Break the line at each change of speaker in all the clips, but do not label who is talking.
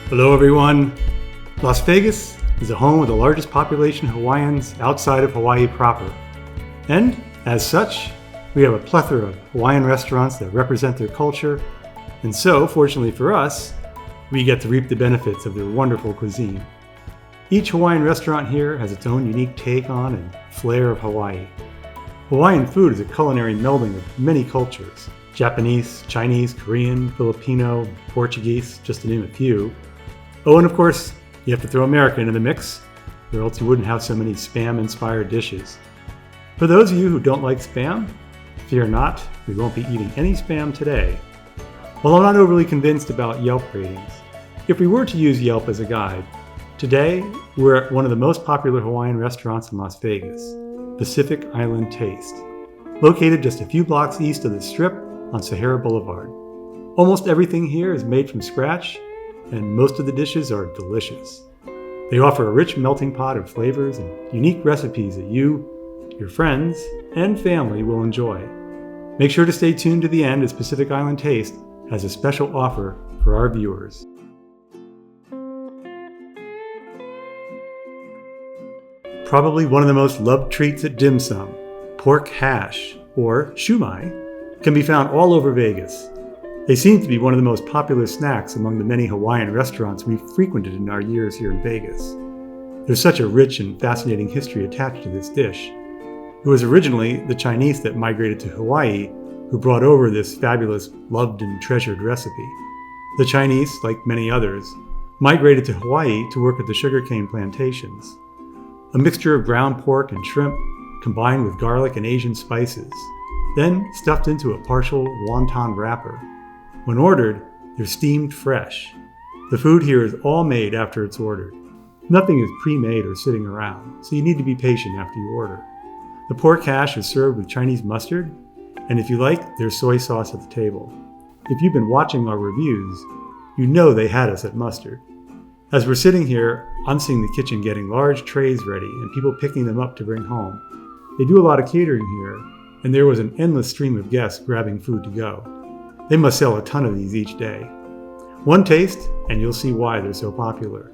Hello everyone. Las Vegas is the home of the largest population of Hawaiians outside of Hawaii proper. And as such, we have a plethora of Hawaiian restaurants that represent their culture. And so, fortunately for us, we get to reap the benefits of their wonderful cuisine. Each Hawaiian restaurant here has its own unique take on and flair of Hawaii. Hawaiian food is a culinary melding of many cultures: Japanese, Chinese, Korean, Filipino, Portuguese, just to name a few. Oh, and of course, you have to throw American into the mix, or else you wouldn't have so many Spam-inspired dishes. For those of you who don't like Spam, fear not, we won't be eating any Spam today. While I'm not overly convinced about Yelp ratings, if we were to use Yelp as a guide, today we're at one of the most popular Hawaiian restaurants in Las Vegas, Pacific Island Taste, located just a few blocks east of the Strip on Sahara Boulevard. Almost everything here is made from scratch, and most of the dishes are delicious. They offer a rich melting pot of flavors and unique recipes that you, your friends, and family will enjoy. Make sure to stay tuned to the end as Pacific Island Taste has a special offer for our viewers. Probably one of the most loved treats at dim sum, pork hash, or shumai, can be found all over Vegas. They seem to be one of the most popular snacks among the many Hawaiian restaurants we've frequented in our years here in Vegas. There's such a rich and fascinating history attached to this dish. It was originally the Chinese that migrated to Hawaii who brought over this fabulous, loved and treasured recipe. The Chinese, like many others, migrated to Hawaii to work at the sugarcane plantations. A mixture of ground pork and shrimp combined with garlic and Asian spices, then stuffed into a partial wonton wrapper. When ordered, they're steamed fresh. The food here is all made after it's ordered. Nothing is pre-made or sitting around, so you need to be patient after you order. The pork hash is served with Chinese mustard, and if you like, there's soy sauce at the table. If you've been watching our reviews, you know they had us at mustard. As we're sitting here, I'm seeing the kitchen getting large trays ready and people picking them up to bring home. They do a lot of catering here, and there was an endless stream of guests grabbing food to go. They must sell a ton of these each day. One taste, and you'll see why they're so popular.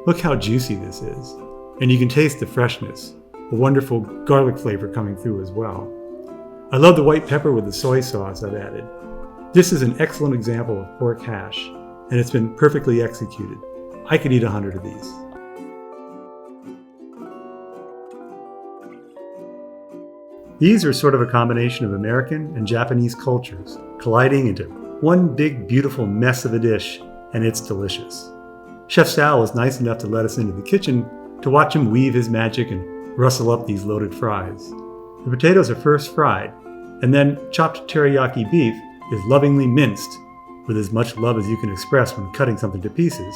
Look how juicy this is. And you can taste the freshness, a wonderful garlic flavor coming through as well. I love the white pepper with the soy sauce I've added. This is an excellent example of pork hash, and it's been perfectly executed. I could eat 100 of these. These are sort of a combination of American and Japanese cultures colliding into one big beautiful mess of a dish, and it's delicious. Chef Sal was nice enough to let us into the kitchen to watch him weave his magic and rustle up these loaded fries. The potatoes are first fried, and then chopped teriyaki beef is lovingly minced with as much love as you can express when cutting something to pieces,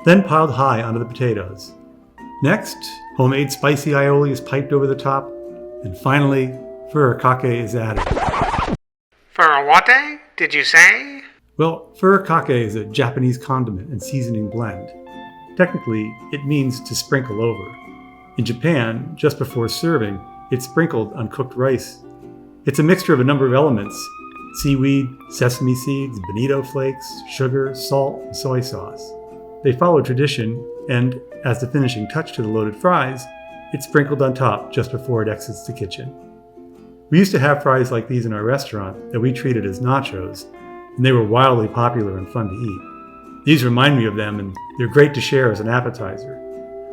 then piled high onto the potatoes. Next, homemade spicy aioli is piped over the top, and finally, furikake is added.
Furikake, did you say?
Well, furikake is a Japanese condiment and seasoning blend. Technically, it means to sprinkle over. In Japan, just before serving, it's sprinkled on cooked rice. It's a mixture of a number of elements: seaweed, sesame seeds, bonito flakes, sugar, salt, and soy sauce. They follow tradition, and as the finishing touch to the loaded fries, it's sprinkled on top just before it exits the kitchen. We used to have fries like these in our restaurant that we treated as nachos, and they were wildly popular and fun to eat. These remind me of them, and they're great to share as an appetizer.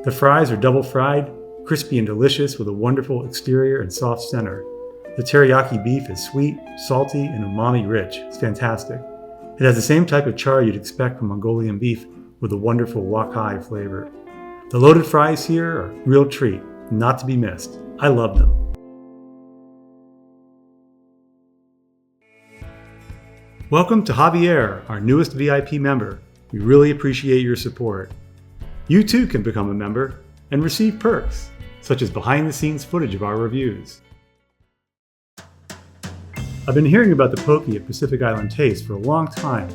The fries are double fried, crispy and delicious with a wonderful exterior and soft center. The teriyaki beef is sweet, salty, and umami rich. It's fantastic. It has the same type of char you'd expect from Mongolian beef with a wonderful wok-hai flavor. The loaded fries here are a real treat, not to be missed. I love them. Welcome to Javier, our newest VIP member. We really appreciate your support. You too can become a member and receive perks, such as behind-the-scenes footage of our reviews. I've been hearing about the poke at Pacific Island Taste for a long time,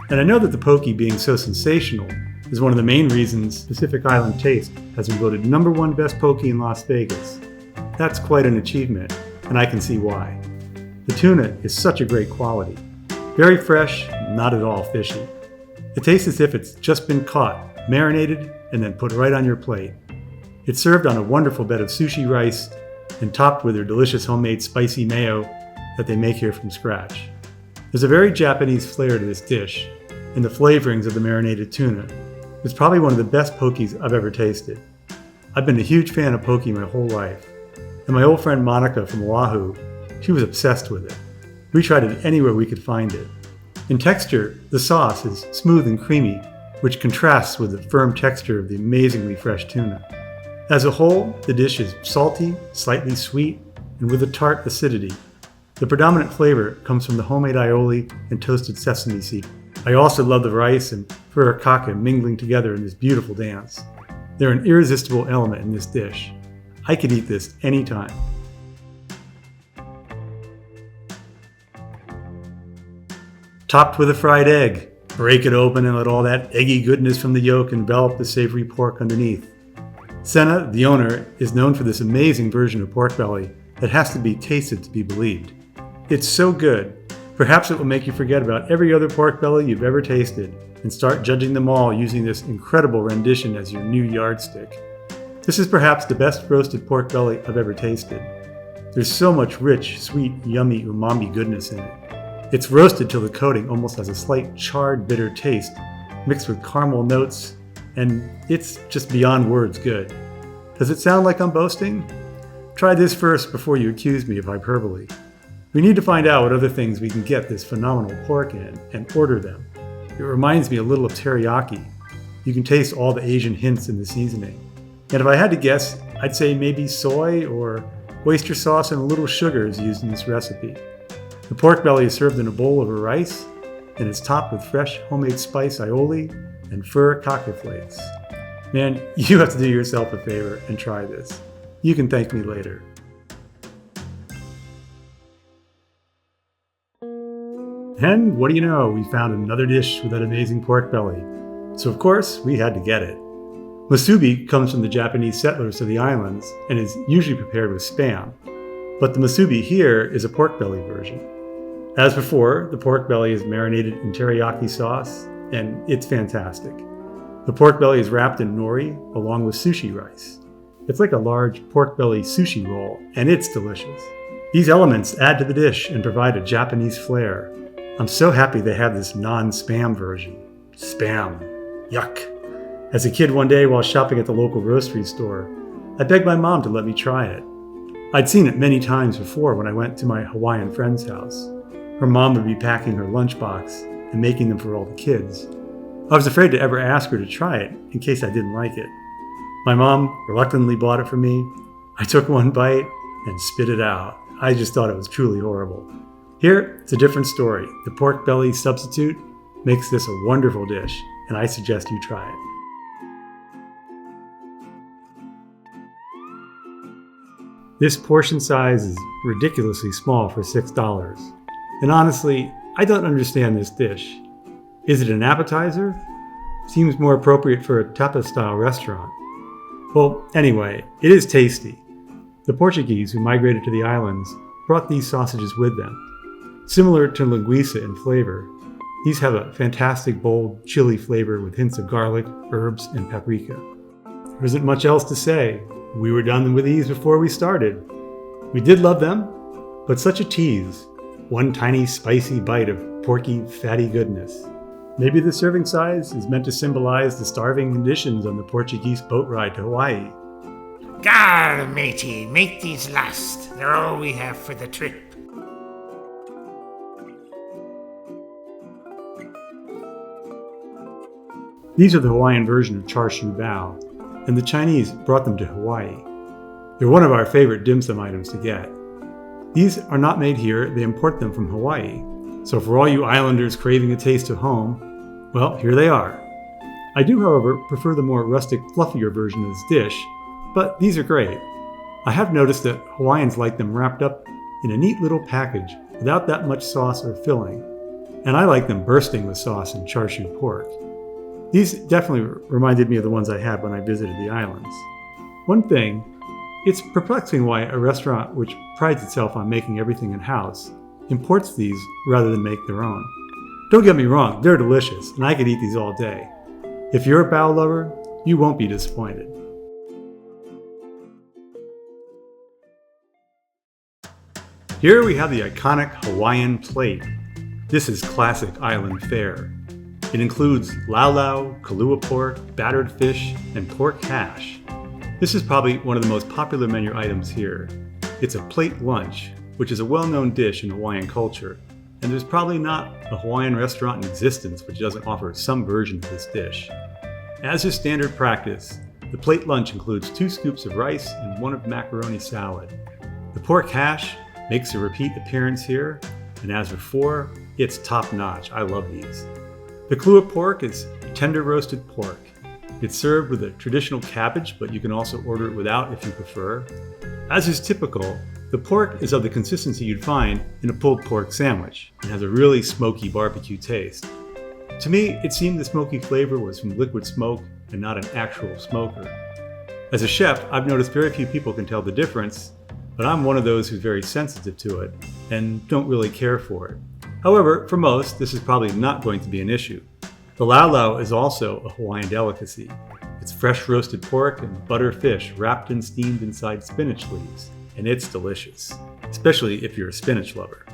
and I know that the poke being so sensational is one of the main reasons Pacific Island Taste has been voted #1 best poke in Las Vegas. That's quite an achievement, and I can see why. The tuna is such a great quality. Very fresh, not at all fishy. It tastes as if it's just been caught, marinated, and then put right on your plate. It's served on a wonderful bed of sushi rice and topped with their delicious homemade spicy mayo that they make here from scratch. There's a very Japanese flair to this dish, and the flavorings of the marinated tuna. It's probably one of the best pokies I've ever tasted. I've been a huge fan of poke my whole life, and my old friend Monica from Oahu, she was obsessed with it. We tried it anywhere we could find it. In texture, the sauce is smooth and creamy, which contrasts with the firm texture of the amazingly fresh tuna. As a whole, the dish is salty, slightly sweet, and with a tart acidity. The predominant flavor comes from the homemade aioli and toasted sesame seed. I also love the rice and furikake mingling together in this beautiful dance. They're an irresistible element in this dish. I could eat this anytime. Topped with a fried egg. Break it open and let all that eggy goodness from the yolk envelop the savory pork underneath. Senna, the owner, is known for this amazing version of pork belly that has to be tasted to be believed. It's so good, perhaps it will make you forget about every other pork belly you've ever tasted and start judging them all using this incredible rendition as your new yardstick. This is perhaps the best roasted pork belly I've ever tasted. There's so much rich, sweet, yummy umami goodness in it. It's roasted till the coating almost has a slight charred, bitter taste, mixed with caramel notes, and it's just beyond words good. Does it sound like I'm boasting? Try this first before you accuse me of hyperbole. We need to find out what other things we can get this phenomenal pork in and order them. It reminds me a little of teriyaki. You can taste all the Asian hints in the seasoning. And if I had to guess, I'd say maybe soy or oyster sauce and a little sugar is used in this recipe. The pork belly is served in a bowl over rice, and it's topped with fresh homemade spice aioli and furikake flakes. Man, you have to do yourself a favor and try this. You can thank me later. And what do you know, we found another dish with that amazing pork belly. So of course, we had to get it. Musubi comes from the Japanese settlers to the islands and is usually prepared with Spam. But the musubi here is a pork belly version. As before, the pork belly is marinated in teriyaki sauce, and it's fantastic. The pork belly is wrapped in nori along with sushi rice. It's like a large pork belly sushi roll, and it's delicious. These elements add to the dish and provide a Japanese flair. I'm so happy they have this non-spam version. Spam. Yuck. As a kid one day while shopping at the local grocery store, I begged my mom to let me try it. I'd seen it many times before when I went to my Hawaiian friend's house. Her mom would be packing her lunchbox and making them for all the kids. I was afraid to ever ask her to try it in case I didn't like it. My mom reluctantly bought it for me. I took one bite and spit it out. I just thought it was truly horrible. Here, it's a different story. The pork belly substitute makes this a wonderful dish, and I suggest you try it. This portion size is ridiculously small for $6. And honestly, I don't understand this dish. Is it an appetizer? Seems more appropriate for a tapas-style restaurant. Well, anyway, it is tasty. The Portuguese who migrated to the islands brought these sausages with them. Similar to linguiça in flavor, these have a fantastic bold chili flavor with hints of garlic, herbs, and paprika. There isn't much else to say. We were done with these before we started. We did love them, but such a tease. One tiny spicy bite of porky, fatty goodness. Maybe the serving size is meant to symbolize the starving conditions on the Portuguese boat ride to Hawaii.
Gar, matey, make these last. They're all we have for the trip.
These are the Hawaiian version of char siu bao, and the Chinese brought them to Hawaii. They're one of our favorite dim sum items to get. These are not made here, they import them from Hawaii. So for all you islanders craving a taste of home, well, here they are. I do, however, prefer the more rustic, fluffier version of this dish, but these are great. I have noticed that Hawaiians like them wrapped up in a neat little package without that much sauce or filling, and I like them bursting with sauce and char siu pork. These definitely reminded me of the ones I had when I visited the islands. One thing, it's perplexing why a restaurant which prides itself on making everything in-house imports these rather than make their own. Don't get me wrong, they're delicious, and I could eat these all day. If you're a bao lover, you won't be disappointed. Here we have the iconic Hawaiian Plate. This is classic island fare. It includes laulau, kalua pork, battered fish, and pork hash. This is probably one of the most popular menu items here. It's a plate lunch, which is a well-known dish in Hawaiian culture, and there's probably not a Hawaiian restaurant in existence which doesn't offer some version of this dish. As is standard practice, the plate lunch includes 2 scoops of rice and 1 of macaroni salad. The pork hash makes a repeat appearance here, and as before, it's top-notch. I love these. The kalua pork is tender roasted pork. It's served with a traditional cabbage, but you can also order it without if you prefer. As is typical, the pork is of the consistency you'd find in a pulled pork sandwich and has a really smoky barbecue taste. To me, it seemed the smoky flavor was from liquid smoke and not an actual smoker. As a chef, I've noticed very few people can tell the difference, but I'm one of those who's very sensitive to it and don't really care for it. However, for most, this is probably not going to be an issue. The laulau is also a Hawaiian delicacy. It's fresh roasted pork and butter fish wrapped and steamed inside spinach leaves, and it's delicious, especially if you're a spinach lover.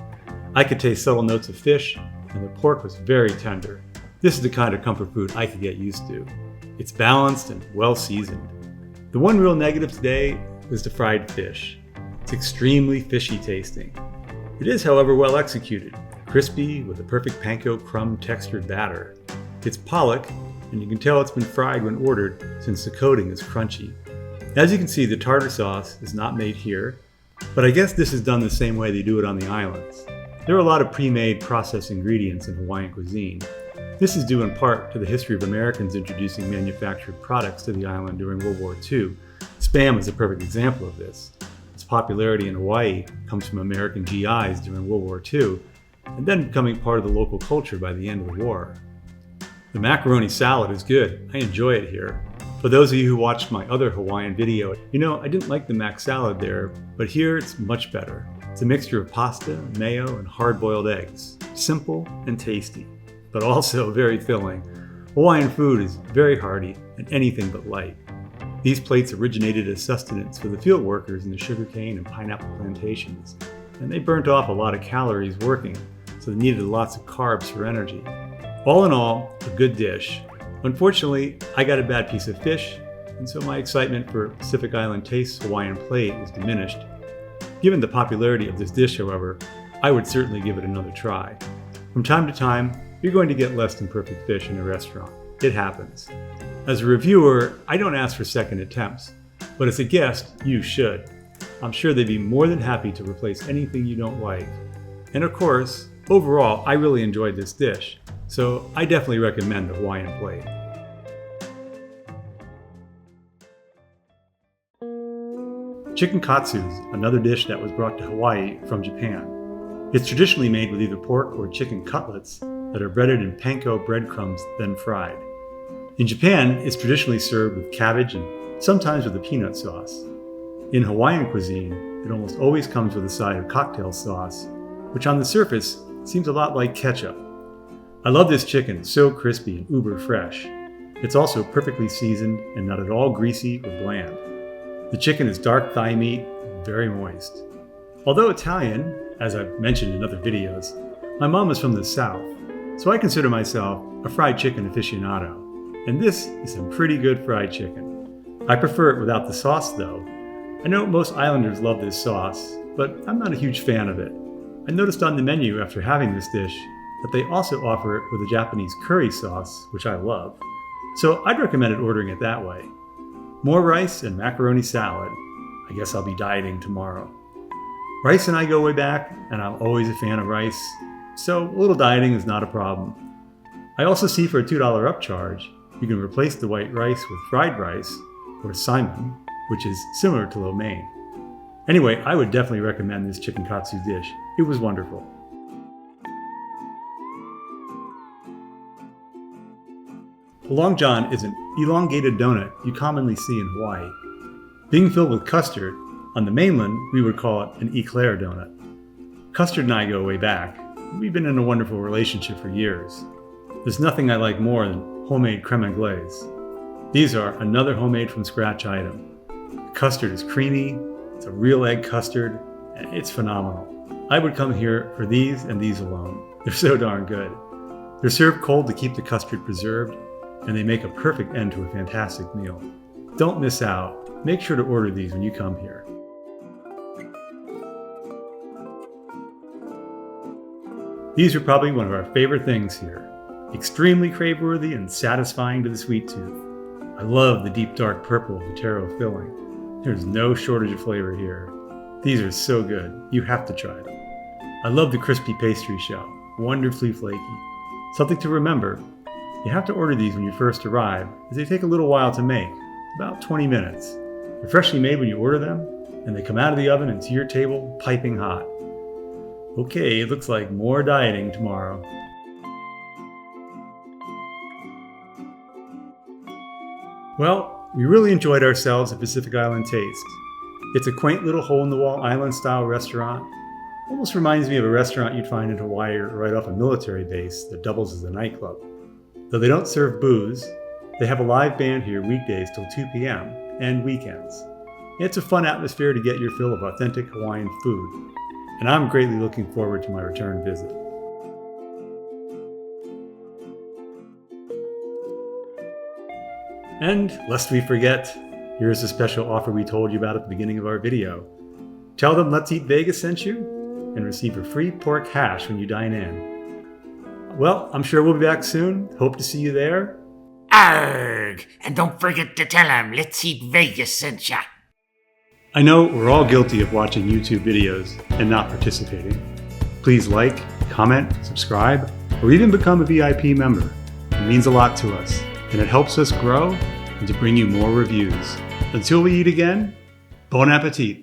I could taste subtle notes of fish, and the pork was very tender. This is the kind of comfort food I could get used to. It's balanced and well seasoned. The one real negative today was the fried fish. It's extremely fishy tasting. It is, however, well executed, crispy with a perfect panko crumb textured batter. It's pollock, and you can tell it's been fried when ordered since the coating is crunchy. As you can see, the tartar sauce is not made here, but I guess this is done the same way they do it on the islands. There are a lot of pre-made processed ingredients in Hawaiian cuisine. This is due in part to the history of Americans introducing manufactured products to the island during World War II. Spam is a perfect example of this. Its popularity in Hawaii comes from American GIs during World War II, and then becoming part of the local culture by the end of the war. The macaroni salad is good. I enjoy it here. For those of you who watched my other Hawaiian video, you know I didn't like the mac salad there, but here it's much better. It's a mixture of pasta, mayo, and hard-boiled eggs. Simple and tasty, but also very filling. Hawaiian food is very hearty and anything but light. These plates originated as sustenance for the field workers in the sugarcane and pineapple plantations, and they burnt off a lot of calories working, so they needed lots of carbs for energy. All in all, a good dish. Unfortunately, I got a bad piece of fish, and so my excitement for Pacific Island Taste's Hawaiian Plate is diminished. Given the popularity of this dish, however, I would certainly give it another try. From time to time, you're going to get less than perfect fish in a restaurant. It happens. As a reviewer, I don't ask for second attempts, but as a guest, you should. I'm sure they'd be more than happy to replace anything you don't like. And of course, overall, I really enjoyed this dish. So I definitely recommend the Hawaiian Plate. Chicken katsu is another dish that was brought to Hawaii from Japan. It's traditionally made with either pork or chicken cutlets that are breaded in panko breadcrumbs, then fried. In Japan, it's traditionally served with cabbage and sometimes with a peanut sauce. In Hawaiian cuisine, it almost always comes with a side of cocktail sauce, which on the surface seems a lot like ketchup. I love this chicken, it's so crispy and uber fresh. It's also perfectly seasoned and not at all greasy or bland. The chicken is dark thigh meat and very moist. Although Italian, as I've mentioned in other videos, my mom is from the South, so I consider myself a fried chicken aficionado. And this is some pretty good fried chicken. I prefer it without the sauce though. I know most islanders love this sauce, but I'm not a huge fan of it. I noticed on the menu after having this dish that they also offer it with a Japanese curry sauce, which I love. So I'd recommend ordering it that way. More rice and macaroni salad. I guess I'll be dieting tomorrow. Rice and I go way back, and I'm always a fan of rice, so a little dieting is not a problem. I also see for a $2 upcharge, you can replace the white rice with fried rice, or Simon, which is similar to lo mein. Anyway, I would definitely recommend this chicken katsu dish. It was wonderful. A long john is an elongated donut you commonly see in Hawaii. Being filled with custard, on the mainland we would call it an eclair donut. Custard and I go way back. we've been in a wonderful relationship for years. There's nothing I like more than homemade creme anglaise. These are another homemade from scratch item. The custard is creamy, it's a real egg custard, and it's phenomenal. I would come here for these and these alone. They're so darn good. They're served cold to keep the custard preserved, and they make a perfect end to a fantastic meal. Don't miss out. Make sure to order these when you come here. These are probably one of our favorite things here. Extremely crave-worthy and satisfying to the sweet tooth. I love the deep dark purple of the taro filling. There's no shortage of flavor here. These are so good, you have to try them. I love the crispy pastry shell, wonderfully flaky. Something to remember, you have to order these when you first arrive, as they take a little while to make, about 20 minutes. They're freshly made when you order them, and they come out of the oven and to your table piping hot. Okay, it looks like more dieting tomorrow. Well, we really enjoyed ourselves at Pacific Island Taste. It's a quaint little hole-in-the-wall island-style restaurant. Almost reminds me of a restaurant you'd find in Hawaii or right off a military base that doubles as a nightclub. Though they don't serve booze, they have a live band here weekdays till 2 p.m. and weekends. It's a fun atmosphere to get your fill of authentic Hawaiian food, and I'm greatly looking forward to my return visit. And lest we forget, here's the special offer we told you about at the beginning of our video. Tell them Let's Eat Vegas sent you and receive a free pork hash when you dine in. Well, I'm sure we'll be back soon. Hope to see you there.
Arrgh! And don't forget to tell them Let's Eat Vegas sent ya.
I know we're all guilty of watching YouTube videos and not participating. Please like, comment, subscribe, or even become a VIP member. It means a lot to us, and it helps us grow and to bring you more reviews. Until we eat again, bon appetit.